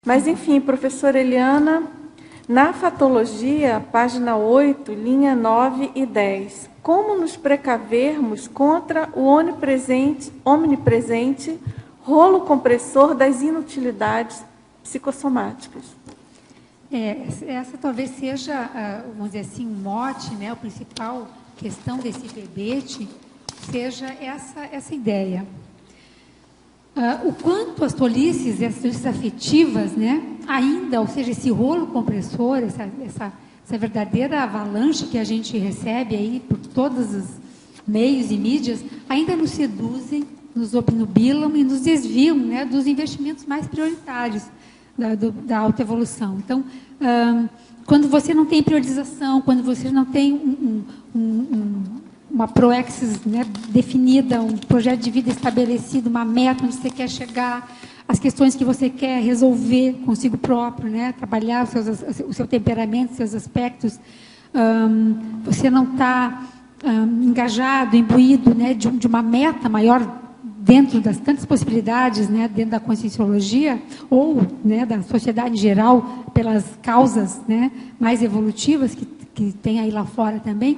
Mas, enfim, professora Eliana, na fatologia, página 8, linha 9 e 10, como nos precavermos contra o omnipresente rolo compressor das inutilidades psicossomáticas? Essa talvez seja, vamos dizer assim, um mote, né, a principal questão desse verbete, seja essa ideia. O quanto as tolices afetivas, né, ainda, ou seja, esse rolo compressor, essa verdadeira avalanche que a gente recebe aí por todos os meios e mídias, ainda nos seduzem, nos obnubilam e nos desviam, né, dos investimentos mais prioritários da autoevolução. Então, quando você não tem priorização, quando você não tem uma proexis, né, definida, um projeto de vida estabelecido, uma meta onde você quer chegar, as questões que você quer resolver consigo próprio, né, trabalhar o seu temperamento, seus aspectos, você não está engajado, imbuído, né, de uma meta maior dentro das tantas possibilidades, né, dentro da conscienciologia ou, né, da sociedade em geral, pelas causas, né, mais evolutivas que tem aí lá fora também,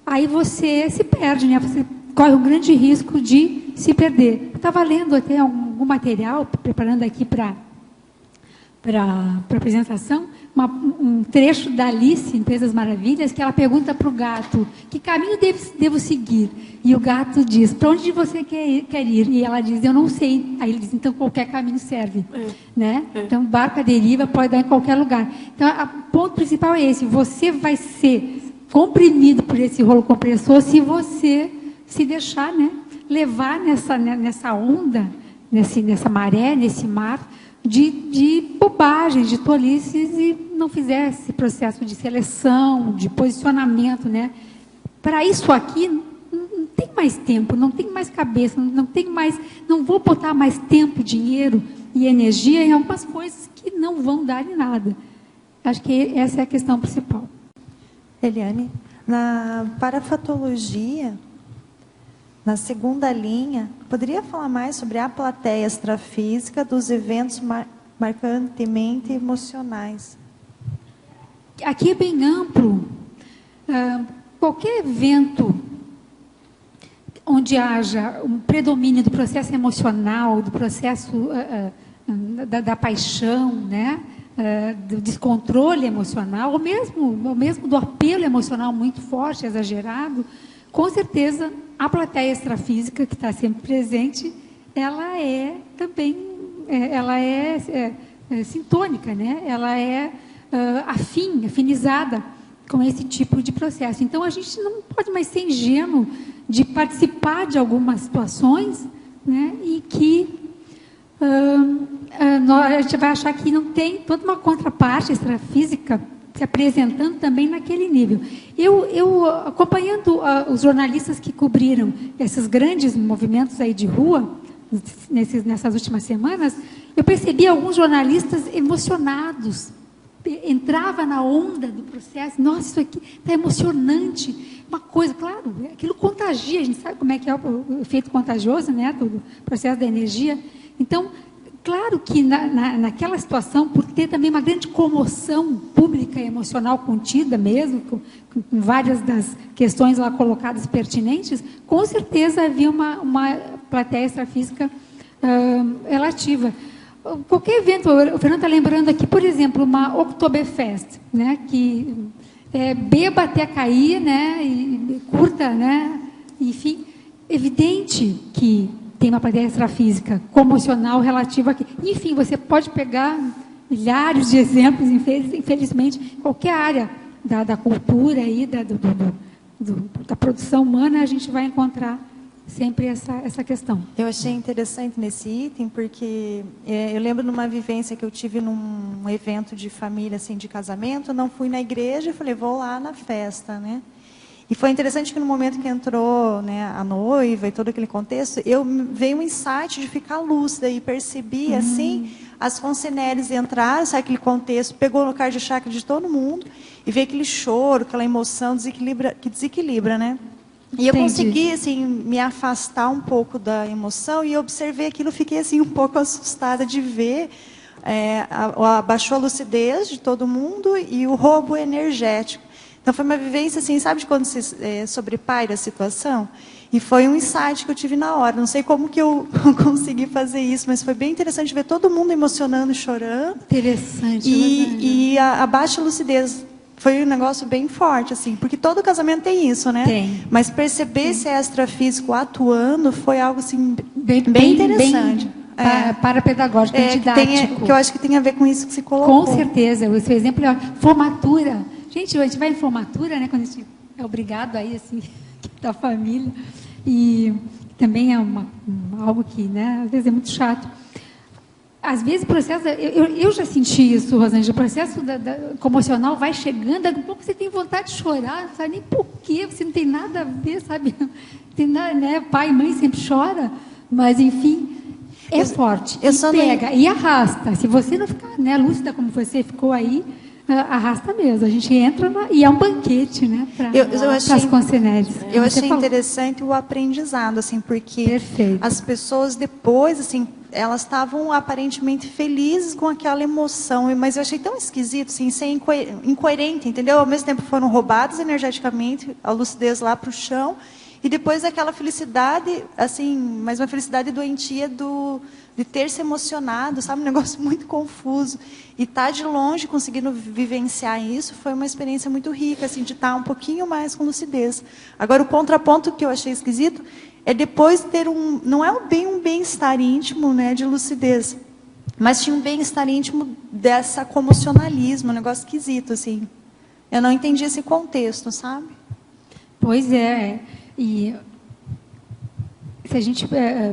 aí você se perde, né, você corre um grande risco de se perder. Eu estava lendo até algum material, preparando aqui para a apresentação, um trecho da Alice, em Empresas Maravilhas, que ela pergunta para o gato, que caminho devo seguir? E o gato diz, para onde você quer ir? E ela diz, eu não sei. Aí ele diz, então qualquer caminho serve. Né? Então, barco à deriva pode dar em qualquer lugar. Então, o ponto principal é esse, você vai ser comprimido por esse rolo compressor se você se deixar, né, levar nessa onda, nessa maré, nesse mar, de bobagens, de tolices, e não fizer esse processo de seleção, de posicionamento, né? Para isso aqui, não tem mais tempo, não tem mais cabeça, não vou botar mais tempo, dinheiro e energia em algumas coisas que não vão dar em nada. Acho que essa é a questão principal. Eliane, na parafatologia, na segunda linha, poderia falar mais sobre a plateia extrafísica dos eventos marcantemente emocionais? Aqui é bem amplo. Qualquer evento onde haja um predomínio do processo emocional, do processo da paixão, né? Do descontrole emocional, ou mesmo do apelo emocional muito forte, exagerado, com certeza a plateia extrafísica, que está sempre presente, ela é também, sintônica, né? Ela é afinizada com esse tipo de processo. Então, a gente não pode mais ser ingênuo de participar de algumas situações, né? E que a gente vai achar que não tem toda uma contraparte extrafísica se apresentando também naquele nível. Eu acompanhando os jornalistas que cobriram esses grandes movimentos aí de rua, nessas últimas semanas, eu percebi alguns jornalistas emocionados. Entrava na onda do processo, nossa, isso aqui está emocionante. Uma coisa, claro, aquilo contagia, a gente sabe como é que é o efeito contagioso, né, do processo da energia. Então, claro que naquela situação, por ter também uma grande comoção pública e emocional contida mesmo, com várias das questões lá colocadas pertinentes, com certeza havia uma plateia extrafísica relativa. Qualquer evento, o Fernando está lembrando aqui, por exemplo, uma Oktoberfest, né, que beba até cair, né, e curta, né, enfim, evidente que tem uma plateia extrafísica comocional relativa aqui. Enfim, você pode pegar milhares de exemplos, infelizmente, em qualquer área da cultura e da produção humana, a gente vai encontrar sempre essa questão. Eu achei interessante nesse item, porque eu lembro numa vivência que eu tive num evento de família, assim, de casamento, não fui na igreja, falei, vou lá na festa, né? E foi interessante que no momento que entrou, né, a noiva e todo aquele contexto, veio um insight de ficar lúcida e percebi, assim, as consineres entraram, sabe, aquele contexto, pegou no cardio chakra de todo mundo e veio aquele choro, aquela emoção que desequilibra, né? E eu consegui, assim, me afastar um pouco da emoção e observei aquilo, fiquei, assim, um pouco assustada de ver abaixou a lucidez de todo mundo e o roubo energético. Então, foi uma vivência, assim, sabe de quando se sobrepaira a situação? E foi um insight que eu tive na hora. Não sei como que eu consegui fazer isso, mas foi bem interessante ver todo mundo emocionando e chorando. Interessante. E a baixa lucidez foi um negócio bem forte, assim, porque todo casamento tem isso, né? Tem. Mas perceber esse extrafísico atuando foi algo, assim, bem interessante. Parapedagógico, didático. Que eu acho que tem a ver com isso que se colocou. Com certeza. O seu exemplo é formatura. Gente, a gente vai em formatura, né? Quando a gente é obrigado aí, assim, da família. E também é algo que, né, às vezes é muito chato. Às vezes o processo, eu já senti isso, Rosângela, o processo comocional vai chegando, daqui a pouco você tem vontade de chorar, não sabe nem por quê, você não tem nada a ver, sabe? Tem nada, né? Pai e mãe sempre chora, mas enfim, é forte. E pega, e arrasta. Se você não ficar, né, lúcida como você ficou aí, arrasta mesmo. A gente entra e é um banquete, né, para as concessionárias. Eu achei interessante o aprendizado, assim, porque as pessoas depois, assim, elas estavam aparentemente felizes com aquela emoção, mas eu achei tão esquisito, assim, ser incoerente, entendeu? Ao mesmo tempo foram roubados energeticamente, a lucidez lá para o chão, e depois aquela felicidade, assim, mas uma felicidade doentia de ter se emocionado, sabe? Um negócio muito confuso. E estar de longe conseguindo vivenciar isso foi uma experiência muito rica, assim, de estar um pouquinho mais com lucidez. Agora, o contraponto que eu achei esquisito é depois ter não é bem um bem-estar íntimo, né, de lucidez, mas tinha um bem-estar íntimo dessa comocionalismo, um negócio esquisito, assim. Eu não entendi esse contexto, sabe? Pois é. E se a gente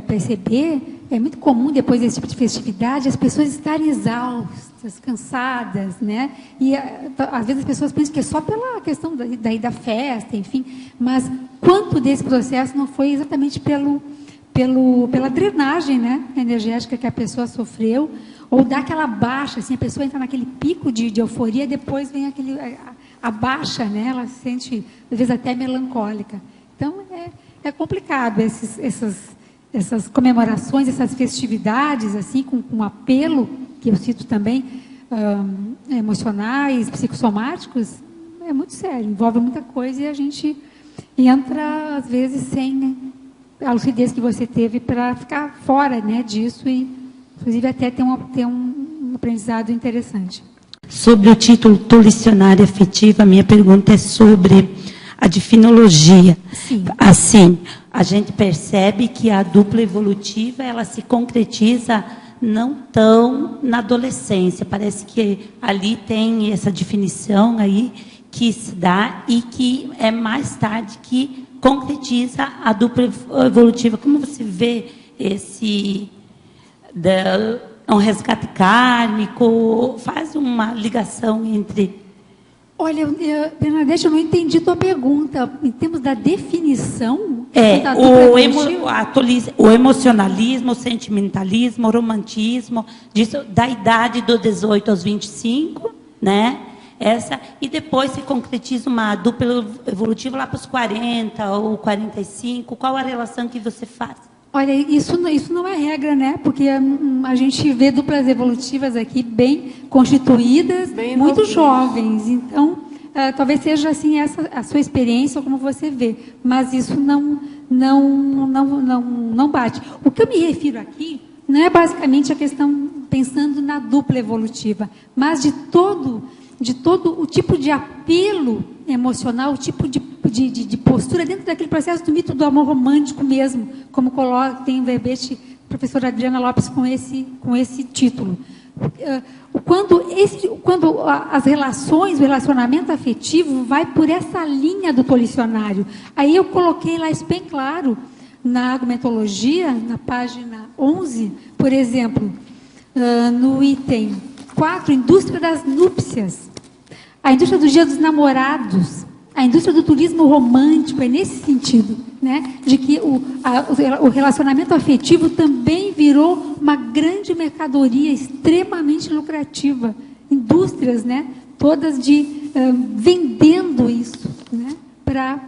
perceber, é muito comum depois desse tipo de festividade as pessoas estarem exaustas, cansadas, né? E às vezes as pessoas pensam que é só pela questão da festa, enfim, mas quanto desse processo não foi exatamente pela drenagem, né, energética que a pessoa sofreu, ou dá aquela baixa, assim, a pessoa entra naquele pico de euforia, depois vem a baixa, né? Ela se sente às vezes até melancólica. Então é complicado essas comemorações, essas festividades, assim, com apelo, que eu cito também, emocionais, psicossomáticos, é muito sério, envolve muita coisa e a gente entra, às vezes, sem a lucidez que você teve para ficar fora, né, disso e, inclusive, até ter um aprendizado interessante. Sobre o título Tolicionária Afetiva, a minha pergunta é sobre a difinologia. Sim. Assim, a gente percebe que a dupla evolutiva, ela se concretiza não tão na adolescência. Parece que ali tem essa definição aí que se dá e que é mais tarde que concretiza a dupla evolutiva. Como você vê um resgate kármico? Faz uma ligação entre... Olha, Bernadette, eu não entendi tua pergunta. Em termos da definição... o emocionalismo, o sentimentalismo, o romantismo, da idade dos 18 aos 25, né? E depois se concretiza uma dupla evolutiva lá para os 40 ou 45. Qual a relação que você faz? Olha, isso não é regra, né? Porque a gente vê duplas evolutivas aqui bem constituídas, muito jovens. Então, talvez seja assim a sua experiência ou como você vê. Mas isso não bate. O que eu me refiro aqui não é basicamente a questão pensando na dupla evolutiva, mas de todo o tipo de apelo emocional, o tipo de postura dentro daquele processo do mito do amor romântico mesmo, como tem o verbete professora Adriana Lopes com esse título. Quando as relações, o relacionamento afetivo vai por essa linha do tolicionário, aí eu coloquei lá isso bem claro na argumentologia, na página 11, por exemplo, no item 4, indústria das núpcias, a indústria do dia dos namorados, a indústria do turismo romântico, é nesse sentido, né, de que o relacionamento afetivo também virou uma grande mercadoria extremamente lucrativa. Indústrias, né, todas vendendo isso, né, para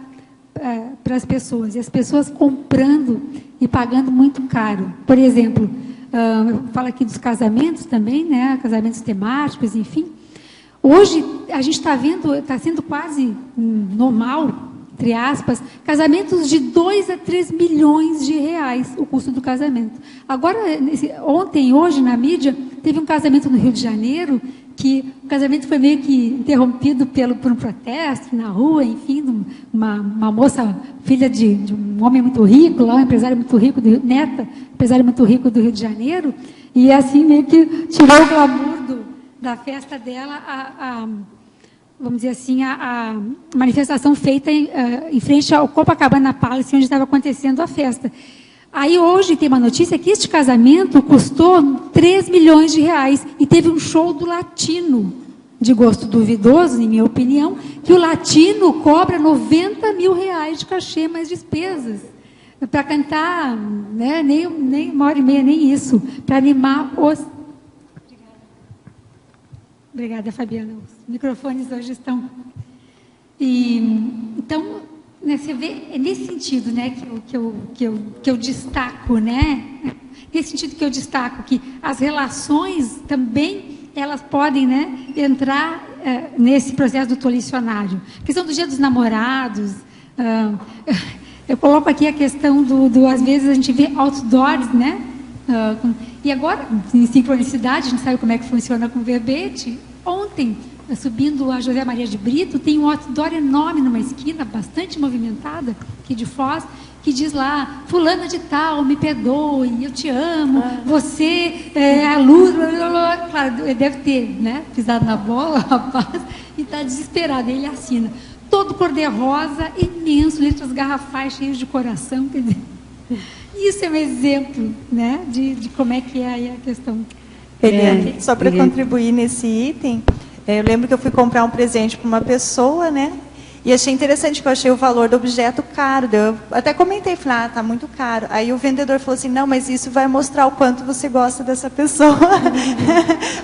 as pessoas. E as pessoas comprando e pagando muito caro. Por exemplo, fala aqui dos casamentos também, né? Casamentos temáticos, enfim. Hoje, a gente está vendo, está sendo quase normal, entre aspas, casamentos de 2 a 3 milhões de reais, o custo do casamento. Agora, ontem, hoje, na mídia, teve um casamento no Rio de Janeiro, que o casamento foi meio que interrompido por um protesto na rua, enfim, uma moça, filha de um homem muito rico, lá, um empresário muito rico, neta, empresário muito rico do Rio de Janeiro, e assim meio que tirou o glamour da festa dela, vamos dizer assim, a manifestação feita em frente ao Copacabana Palace, onde estava acontecendo a festa. Aí hoje tem uma notícia que este casamento custou 3 milhões de reais e teve um show do Latino, de gosto duvidoso, em minha opinião, que o Latino cobra 90 mil reais de cachê mais despesas para cantar, né, nem 1h30, nem isso, para animar os... Obrigada, Fabiana. Os microfones hoje estão... Então, né, você vê, é nesse sentido, né, que eu destaco, né? Nesse sentido que eu destaco que as relações também, elas podem, né, entrar nesse processo do tolicionário. A questão do Dia dos Namorados, eu coloco aqui a questão às vezes a gente vê outdoors, né? E agora, em sincronicidade, a gente sabe como é que funciona com o verbete. Ontem, subindo a José Maria de Brito, tem um outdoor enorme numa esquina, bastante movimentada, aqui de Foz, que diz lá, fulana de tal, me perdoe, eu te amo, você é a luz, blá, blá, blá. Claro, ele deve ter, né, pisado na bola, o rapaz, e está desesperado, ele assina. Todo cor-de-rosa, imenso, letras garrafais, cheias de coração, quer dizer... Isso é um exemplo, né, de como é que é aí a questão. Só para contribuir nesse item, eu lembro que eu fui comprar um presente para uma pessoa, né? E achei interessante, que eu achei o valor do objeto caro. Eu até comentei, falei, tá muito caro. Aí o vendedor falou assim, não, mas isso vai mostrar o quanto você gosta dessa pessoa.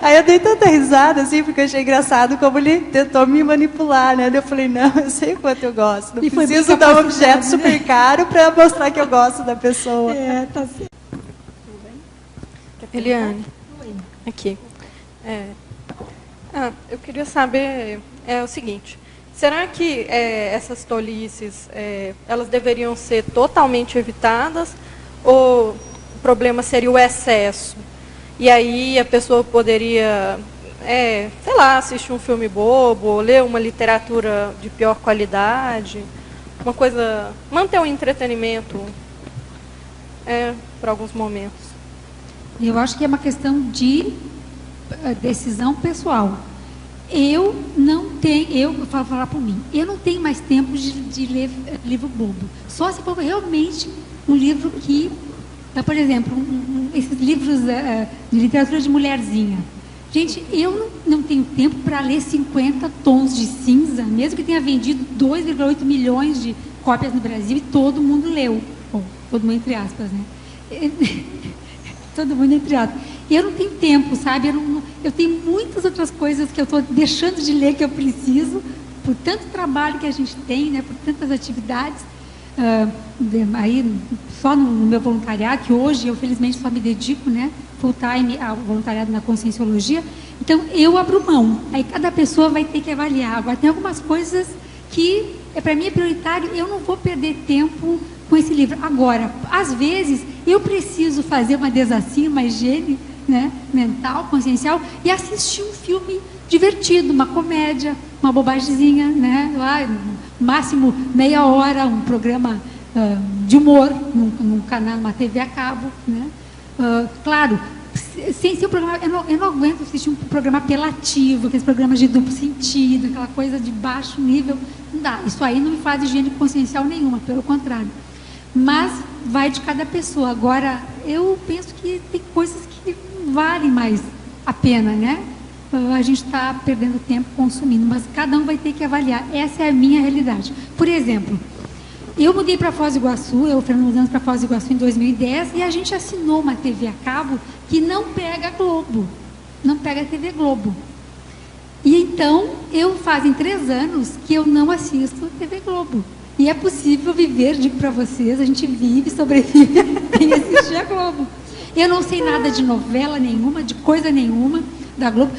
Aí eu dei tanta risada, assim, porque eu achei engraçado como ele tentou me manipular, né? Eu falei, não, eu sei o quanto eu gosto. Não preciso dar um objeto super caro para mostrar que eu gosto da pessoa. Tá certo. Eliane, aqui. Eu queria saber o seguinte... Será que essas tolices, elas deveriam ser totalmente evitadas ou o problema seria o excesso? E aí a pessoa poderia, sei lá, assistir um filme bobo, ou ler uma literatura de pior qualidade, uma coisa, manter o entretenimento por alguns momentos. Eu acho que é uma questão de decisão pessoal. Eu vou falar por mim, eu não tenho mais tempo de ler livro bobo. Só se for realmente um livro que, por exemplo, esses livros de literatura de mulherzinha. Gente, eu não tenho tempo para ler 50 tons de cinza, mesmo que tenha vendido 2,8 milhões de cópias no Brasil e todo mundo leu. Bom, todo mundo entre aspas, né? Todo mundo entre aspas. E eu não tenho tempo, sabe? Eu tenho muitas outras coisas que eu estou deixando de ler que eu preciso, por tanto trabalho que a gente tem, né? Por tantas atividades. Aí, só no meu voluntariado, que hoje eu felizmente só me dedico, né, full time ao voluntariado na Conscienciologia. Então, eu abro mão. Aí cada pessoa vai ter que avaliar. Agora, tem algumas coisas que, para mim, é prioritário. Eu não vou perder tempo com esse livro. Agora, às vezes, eu preciso fazer uma desacina, uma higiene, né, mental, consciencial, e assistir um filme divertido, uma comédia, uma bobagemzinha, né, lá, máximo meia hora, um programa de humor, num canal, numa TV a cabo, né. Claro, sem ser um programa, eu não aguento assistir um programa apelativo, aqueles programas de duplo sentido, aquela coisa de baixo nível, não dá. Isso aí não me faz higiene consciencial nenhuma, pelo contrário. Mas vai de cada pessoa. Agora, eu penso que tem coisas que valem mais a pena, né? A gente está perdendo tempo consumindo, mas cada um vai ter que avaliar. Essa é a minha realidade. Por exemplo, eu mudei para Foz do Iguaçu, eu fui mudando para Foz do Iguaçu em 2010, e a gente assinou uma TV a cabo que não pega Globo, não pega a TV Globo. E então, fazem 3 anos que eu não assisto TV Globo. E é possível viver, digo para vocês, a gente vive, sobrevive, sem assistir a Globo. Eu não sei nada de novela nenhuma, de coisa nenhuma da Globo.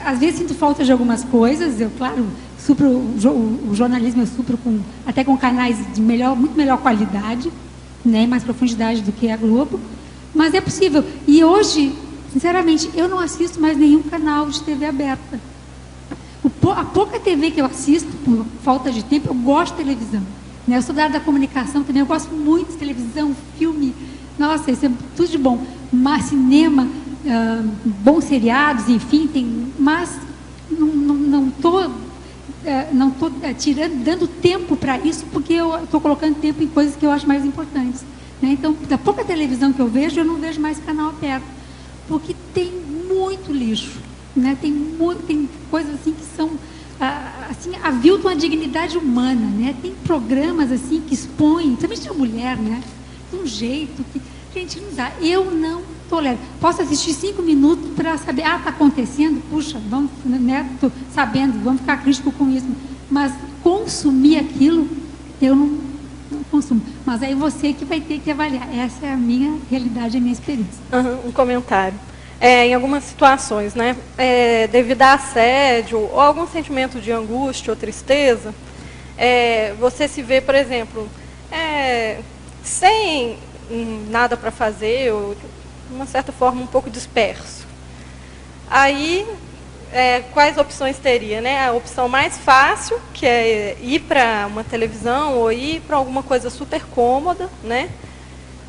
Às vezes sinto falta de algumas coisas, eu, claro, supro o jornalismo, eu supro até com canais de muito melhor qualidade, né, mais profundidade do que a Globo, mas é possível. E hoje, sinceramente, eu não assisto mais nenhum canal de TV aberta. A pouca TV que eu assisto, por falta de tempo, eu gosto de televisão. Né? Eu sou da área da comunicação também, eu gosto muito de televisão, filme, nossa, isso é tudo de bom. Mas cinema, bons seriados, enfim, mas não estou dando tempo para isso, porque eu estou colocando tempo em coisas que eu acho mais importantes. Né? Então, da pouca televisão que eu não vejo mais canal aberto, porque tem muito lixo. Né? Tem coisas assim que são assim, aviltam a dignidade humana, né? Tem programas assim que expõem, principalmente a mulher, né? De um jeito que, gente, não dá. Eu não tolero. Posso assistir 5 minutos para saber, está acontecendo, puxa, vamos, né? Tô sabendo, vamos ficar crítico com isso. Mas consumir aquilo, eu não consumo. Mas aí você que vai ter que avaliar. Essa é a minha realidade, a minha experiência. Um comentário. Em algumas situações, né, devido a assédio ou algum sentimento de angústia ou tristeza, você se vê, por exemplo, sem nada para fazer, ou de uma certa forma um pouco disperso. Aí, quais opções teria? Né? A opção mais fácil, que é ir para uma televisão ou ir para alguma coisa super cômoda, né?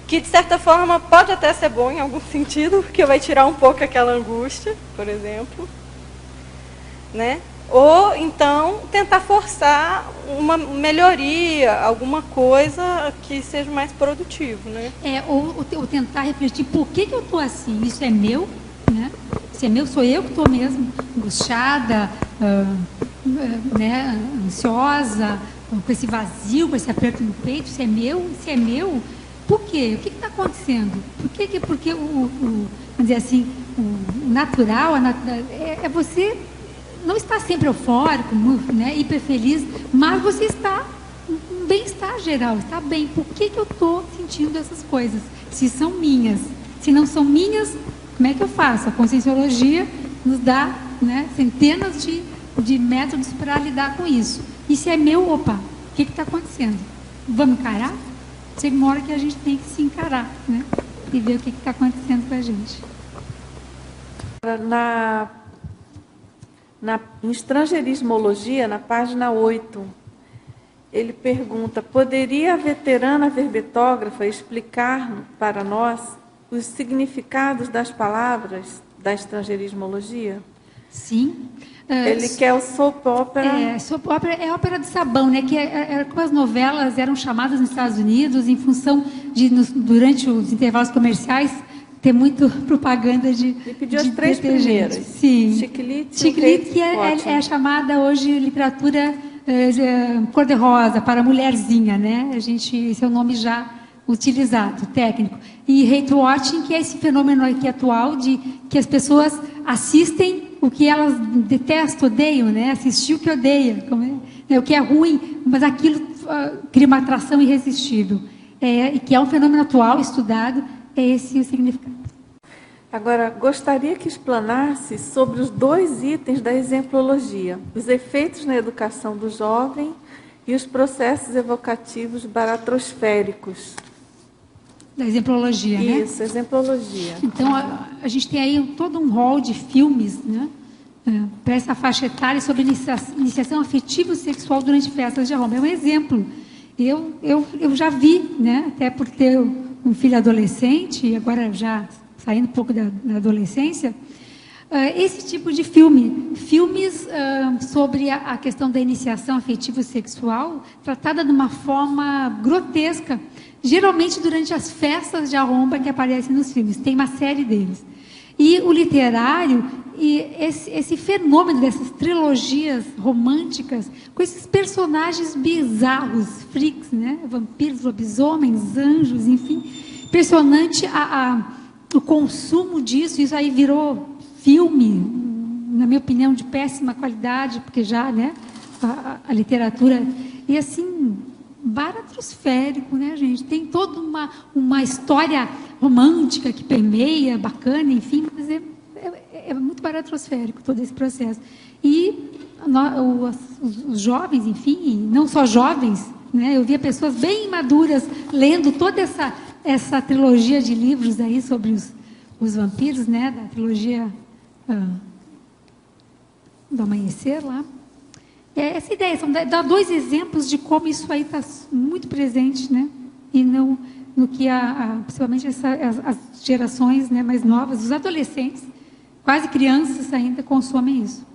Que, de certa forma, pode até ser bom em algum sentido, porque vai tirar um pouco aquela angústia, por exemplo. Né? Ou, então, tentar forçar uma melhoria, alguma coisa que seja mais produtivo. Né? Ou tentar refletir, por que eu estou assim? Isso é meu? Né? Se é meu, sou eu que estou mesmo angustiada, né, ansiosa, com esse vazio, com esse aperto no peito. Se é meu, por quê? O que está acontecendo? Porque vamos dizer assim, o natural é você não estar sempre eufórico, né, hiper feliz, mas você está um bem-estar geral, está bem. Por que eu estou sentindo essas coisas? Se são minhas. Se não são minhas, como é que eu faço? A Conscienciologia nos dá, né, centenas de métodos para lidar com isso. E se é meu, o que está acontecendo? Vamos encarar? Chega uma hora que a gente tem que se encarar, né? E ver o que está acontecendo com a gente. Em Estrangeirismologia, na página 8, ele pergunta: poderia a veterana verbetógrafa explicar para nós os significados das palavras da estrangeirismologia? Sim. Ele quer o soap opera. Soap opera é ópera de sabão, né? Que como as novelas eram chamadas nos Estados Unidos em função de, durante os intervalos comerciais, ter muito propaganda de Ele pediu as 3 primeiras. Sim. Chiclete, que é chamada hoje literatura cor-de-rosa, para mulherzinha, né? Esse é o nome já utilizado, técnico. E hate watching, que é esse fenômeno aqui atual de que as pessoas assistem o que elas detestam, odeiam, né? Assistir o que odeia, o que é ruim, mas aquilo cria uma atração irresistível. E que é um fenômeno atual, estudado, é esse o significado. Agora, gostaria que explanasse sobre os 2 itens da exemplologia: os efeitos na educação do jovem e os processos evocativos baratrosféricos. Da exemplologia, né? Isso, exemplologia. Então, a gente tem aí todo um rol de filmes, né, para essa faixa etária sobre iniciação afetiva e sexual durante festas de arromba. É um exemplo. Eu já vi, né, até por ter um filho adolescente, e agora já saindo um pouco da adolescência, esse tipo de filmes sobre a questão da iniciação afetiva e sexual, tratada de uma forma grotesca, geralmente durante as festas de arromba que aparecem nos filmes. Tem uma série deles. E o literário, e esse fenômeno dessas trilogias românticas, com esses personagens bizarros, freaks, né? Vampiros, lobisomens, anjos, enfim. Impressionante o consumo disso. Isso aí virou filme, na minha opinião, de péssima qualidade, porque já, né, a literatura... E assim... baratrosférico, né, gente? Tem toda uma história romântica que permeia, bacana, enfim, mas é muito baratrosférico todo esse processo. E os jovens, enfim, não só jovens, né, eu via pessoas bem maduras lendo toda essa trilogia de livros aí sobre os vampiros, né, da trilogia do Amanhecer lá. Essa ideia, dá 2 exemplos de como isso aí está muito presente, né, e no que principalmente as gerações, né, mais novas, os adolescentes, quase crianças ainda, consomem isso.